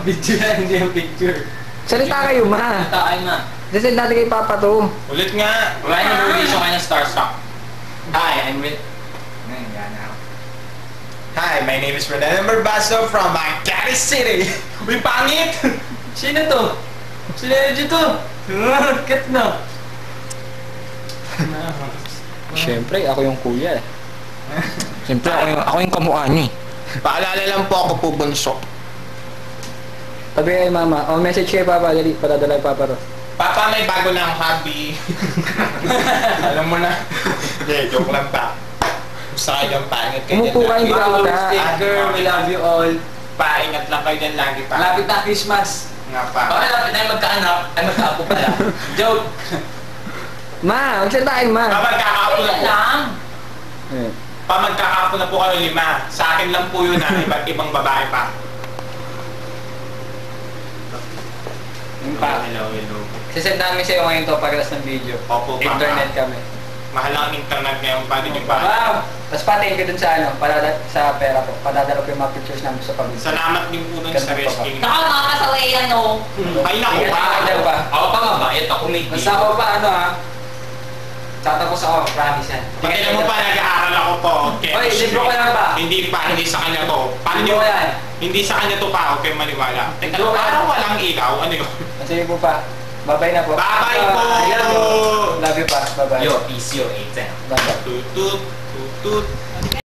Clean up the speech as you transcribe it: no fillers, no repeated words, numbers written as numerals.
Video na, hindi yung picture. Salita kayo, ma. Salita kayo, ma. Desend natin kay Papa to. Ulit nga. Wala yung nag-release yung kanyang Starstruck. Hi, I'm with... Ngayon, gana ako. Hi, my name is Renan Barbaso from Makati City. Uy, pangit! Sino to? Sino to? Kat na. Siyempre, ako yung kuya eh. Siyempre, ako yung kamukha niyo eh. Paalala lang po ako po bunso. Sabi kay Mama, message kay Papa, dali, padadala kay Papa to. Papa, may bago na ang hobby. Alam mo na. Hindi, joke lang pa. Gusto kayo yung paingat kayo Umupo kayo, hindi Wow, ka sticker, we love you all. Paingat lang kayo dyan lagi pa. Malapit na Christmas. Nga pa. Bakit lapit na yung magkaanak? Ay, magkaapo pala. Joke. Ma, magsalita kayo, Ma. Pamagkakapo na po. lang. Eh. Pamagkakapo na po kayo 5. Sa akin lang po yun iba't ibang babae pa. Yung pa. Hello, hello. Sisend namin sa'yo ngayon to pagkalas ng video. Opo, pa. Internet kami. Mahal ang internet ngayon. Paano nyo pa? Wow! Tapos patayin ko dun sa ano, sa pera ko. Padadala ko yung mga pictures namin sa pamilya. Salamat din po dun sa Ganun pa ba? resking. Nakakakasawayan, no? Ay, naku pa. Ay, pa. Ako pa mabait, ako may Basta ako pa, ano ha? Tatapos ako, promise yan. Tingnan mo pa, nag-aaral ako po. Okay. Oy, libro ko lang ba? Hindi pa, hindi sa kanya to. Paano Libro nyo? ko yan. Hindi sa kanya to pa, okay, maniwala. Teka, Libro ko yan. parang walang ilaw. Ano yun? Sige po pa. Bye-bye na po. Bye-bye po! I love you. Love you pa. Bye-bye. Yo, peace, yo, 8 Bye-bye. Tutut, tutut.